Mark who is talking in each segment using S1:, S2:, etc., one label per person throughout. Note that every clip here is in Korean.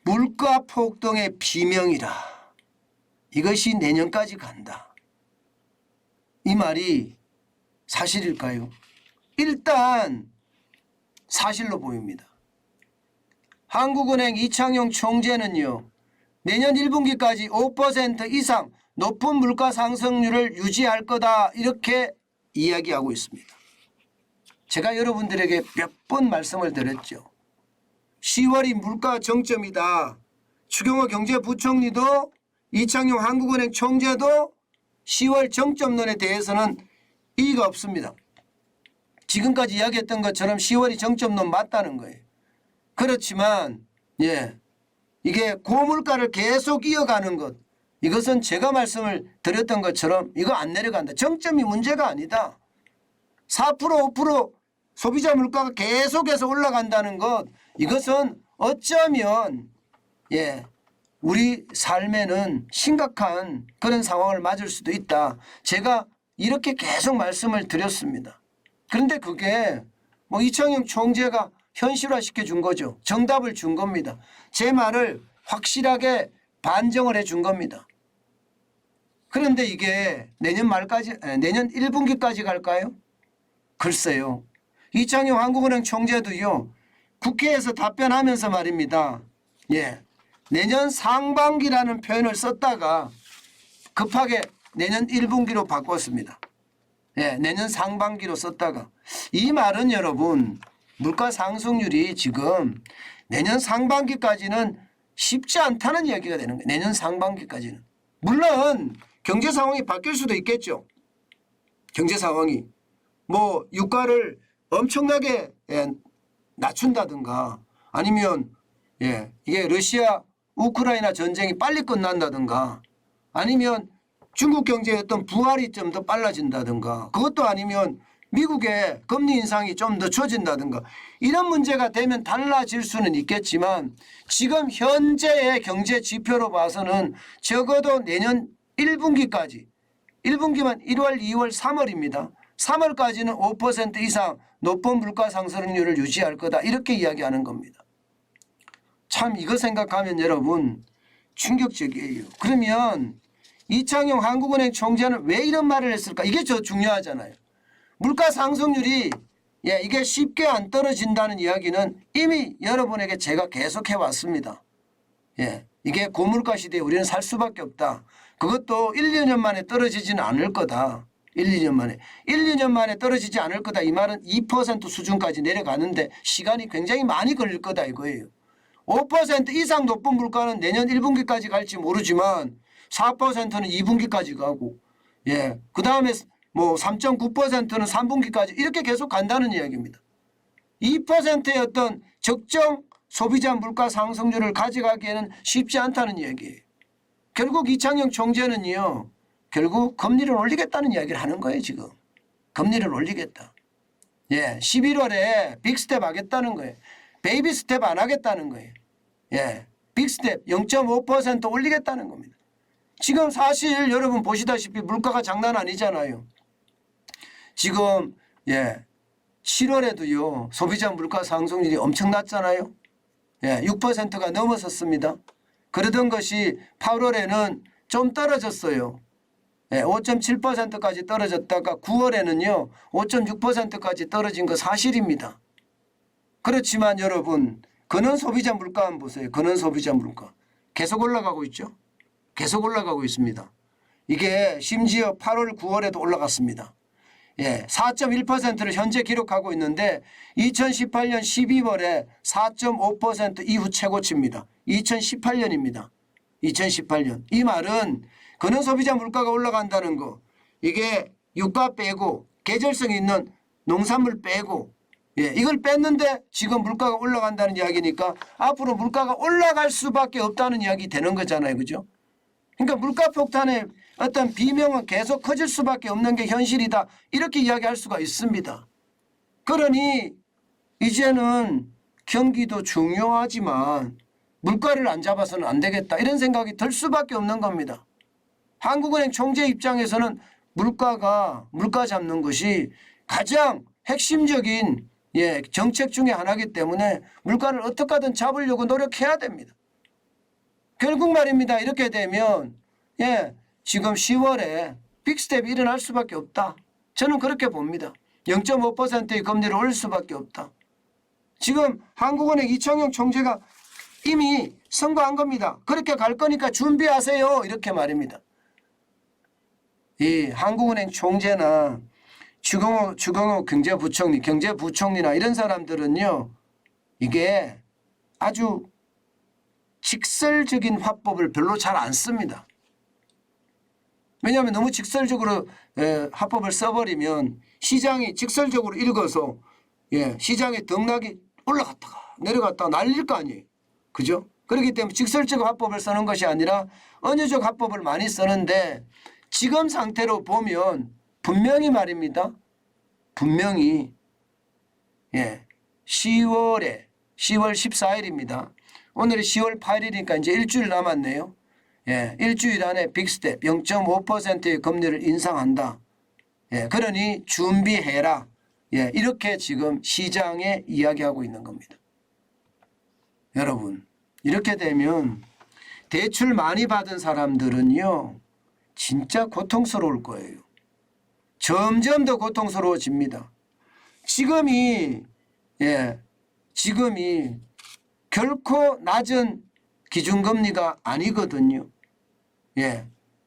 S1: 물가 폭등의 비명이라. 이것이 내년까지 간다. 이 말이 사실일까요? 일단 사실로 보입니다. 한국은행 이창용 총재는요, 내년 1분기까지 5% 이상 높은 물가 상승률을 유지할 거다 이렇게 이야기하고 있습니다. 제가 여러분들에게 몇 번 말씀을 드렸죠. 10월이 물가 정점이다. 추경호 경제부총리도 이창용 한국은행 총재도 10월 정점론에 대해서는 이의가 없습니다. 지금까지 이야기했던 것처럼 10월이 정점론 맞다는 거예요. 그렇지만 이게 고물가를 계속 이어가는 것, 이것은 제가 말씀을 드렸던 것처럼 이거 안 내려간다. 정점이 문제가 아니다. 4% 5% 소비자 물가가 계속해서 올라간다는 것, 이것은 어쩌면 우리 삶에는 심각한 그런 상황을 맞을 수도 있다. 제가 이렇게 계속 말씀을 드렸습니다. 그런데 그게 뭐 이창용 총재가 현실화시켜 준 거죠. 정답을 준 겁니다. 제 말을 확실하게 반정을 해 준 겁니다. 그런데 이게 내년 1분기까지 갈까요? 글쎄요. 이창용 한국은행 총재도요, 국회에서 답변하면서 말입니다. 내년 상반기라는 표현을 썼다가 급하게 내년 1분기로 바꿨습니다. 내년 상반기로 썼다가. 이 말은 여러분, 물가 상승률이 지금 내년 상반기까지는 쉽지 않다는 이야기가 되는 거예요. 내년 상반기까지는. 물론 경제 상황이 바뀔 수도 있겠죠. 경제 상황이. 뭐 유가를 엄청나게 낮춘다든가, 아니면 이게 러시아 우크라이나 전쟁이 빨리 끝난다든가, 아니면 중국 경제의 어떤 부활이 좀 더 빨라진다든가, 그것도 아니면 미국의 금리 인상이 좀 더 처진다든가, 이런 문제가 되면 달라질 수는 있겠지만 지금 현재의 경제 지표로 봐서는 적어도 내년 1분기까지, 1분기만 1월, 2월, 3월입니다. 3월까지는 5% 이상 높은 물가 상승률을 유지할 거다 이렇게 이야기하는 겁니다. 참 이거 생각하면 여러분 충격적이에요. 그러면 이창용 한국은행 총재는 왜 이런 말을 했을까? 이게 저 중요하잖아요. 물가 상승률이 이게 쉽게 안 떨어진다는 이야기는 이미 여러분에게 제가 계속 해왔습니다. 이게 고물가 시대에 우리는 살 수밖에 없다. 그것도 1, 2년 만에 떨어지지는 않을 거다. 1, 2년 만에. 1, 2년 만에 떨어지지 않을 거다. 이 말은 2% 수준까지 내려가는데 시간이 굉장히 많이 걸릴 거다 이거예요. 5% 이상 높은 물가는 내년 1분기까지 갈지 모르지만 4%는 2분기까지 가고, 그 다음에 뭐 3.9%는 3분기까지 이렇게 계속 간다는 이야기입니다. 2%의 어떤 적정 소비자 물가 상승률을 가져가기에는 쉽지 않다는 이야기예요. 결국 이창용 총재는요, 결국 금리를 올리겠다는 이야기를 하는 거예요. 지금 금리를 올리겠다. 11월에 빅스텝 하겠다는 거예요. 베이비 스텝 안 하겠다는 거예요. 빅스텝 0.5% 올리겠다는 겁니다. 지금 사실 여러분 보시다시피 물가가 장난 아니잖아요. 지금 7월에도요 소비자 물가 상승률이 엄청 낮잖아요. 6%가 넘어섰습니다. 그러던 것이 8월에는 좀 떨어졌어요. 5.7%까지 떨어졌다가 9월에는요 5.6%까지 떨어진 거 사실입니다. 그렇지만 여러분 근원 소비자 물가 한번 보세요. 근원 소비자 물가 계속 올라가고 있죠. 계속 올라가고 있습니다. 이게 심지어 8월 9월에도 올라갔습니다. 4.1%를 현재 기록하고 있는데 2018년 12월에 4.5% 이후 최고치입니다. 2018년입니다. 2018년. 이 말은 근원 소비자 물가가 올라간다는 거, 이게 유가 빼고 계절성 있는 농산물 빼고 이걸 뺐는데 지금 물가가 올라간다는 이야기니까 앞으로 물가가 올라갈 수밖에 없다는 이야기 되는 거잖아요. 그죠? 그러니까 물가 폭탄의 어떤 비명은 계속 커질 수밖에 없는 게 현실이다. 이렇게 이야기할 수가 있습니다. 그러니 이제는 경기도 중요하지만 물가를 안 잡아서는 안 되겠다. 이런 생각이 들 수밖에 없는 겁니다. 한국은행 총재 입장에서는 물가 잡는 것이 가장 핵심적인 정책 중에 하나이기 때문에 물가를 어떻게 하든 잡으려고 노력해야 됩니다. 결국 말입니다. 이렇게 되면 지금 10월에 빅스텝이 일어날 수밖에 없다. 저는 그렇게 봅니다. 0.5%의 금리를 올릴 수밖에 없다. 지금 한국은행 이창용 총재가 이미 선거한 겁니다. 그렇게 갈 거니까 준비하세요. 이렇게 말입니다. 이 한국은행 총재나 주경호 경제부총리나 이런 사람들은요, 이게 아주 직설적인 화법을 별로 잘 안 씁니다. 왜냐하면 너무 직설적으로 화법을 써버리면 시장이 직설적으로 읽어서 시장의 등락이 올라갔다가 내려갔다가 날릴 거 아니에요. 그죠? 그렇기 때문에 직설적 화법을 쓰는 것이 아니라 언어적 화법을 많이 쓰는데 지금 상태로 보면 분명히 말입니다. 분명히 10월 14일입니다. 오늘이 10월 8일이니까 이제 일주일 남았네요. 일주일 안에 빅스텝 0.5%의 금리를 인상한다. 그러니 준비해라. 이렇게 지금 시장에 이야기하고 있는 겁니다. 여러분, 이렇게 되면 대출 많이 받은 사람들은요, 진짜 고통스러울 거예요. 점점 더 고통스러워집니다. 지금이 결코 낮은 기준금리가 아니거든요.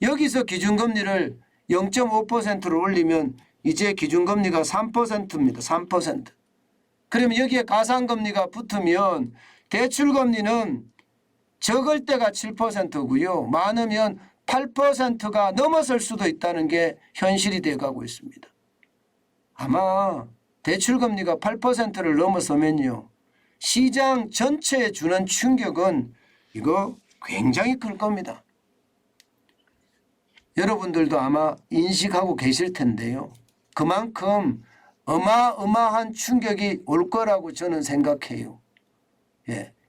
S1: 여기서 기준금리를 0.5%를 올리면 이제 기준금리가 3%입니다. 3%. 그러면 여기에 가상금리가 붙으면 대출금리는 적을 때가 7%고요. 많으면 8%가 넘어설 수도 있다는 게 현실이 돼가고 있습니다. 아마 대출금리가 8%를 넘어서면요, 시장 전체에 주는 충격은 이거 굉장히 클 겁니다. 여러분들도 아마 인식하고 계실 텐데요. 그만큼 어마어마한 충격이 올 거라고 저는 생각해요.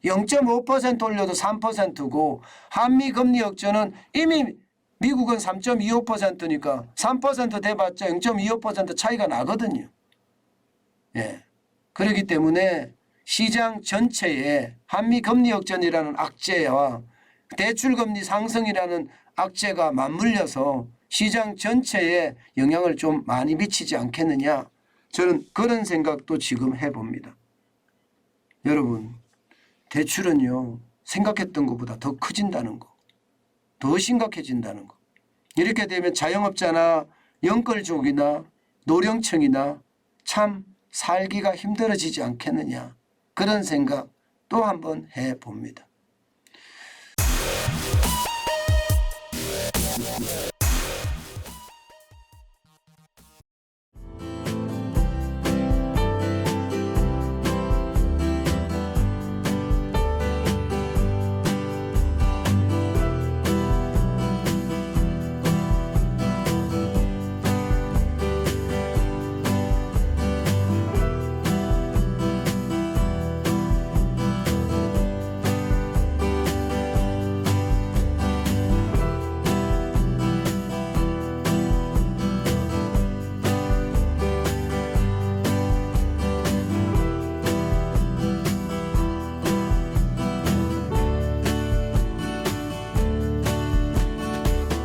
S1: 0.5% 올려도 3%고 한미 금리 역전은 이미 미국은 3.25%니까 3% 돼봤자 0.25% 차이가 나거든요. 그렇기 때문에 시장 전체에 한미 금리 역전이라는 악재와 대출금리 상승이라는 악재가 맞물려서 시장 전체에 영향을 좀 많이 미치지 않겠느냐, 저는 그런 생각도 지금 해봅니다. 여러분, 대출은요, 생각했던 것보다 더 커진다는 거, 더 심각해진다는 거. 이렇게 되면 자영업자나 연끌족이나 노령층이나 참 살기가 힘들어지지 않겠느냐, 그런 생각 또 한번 해봅니다.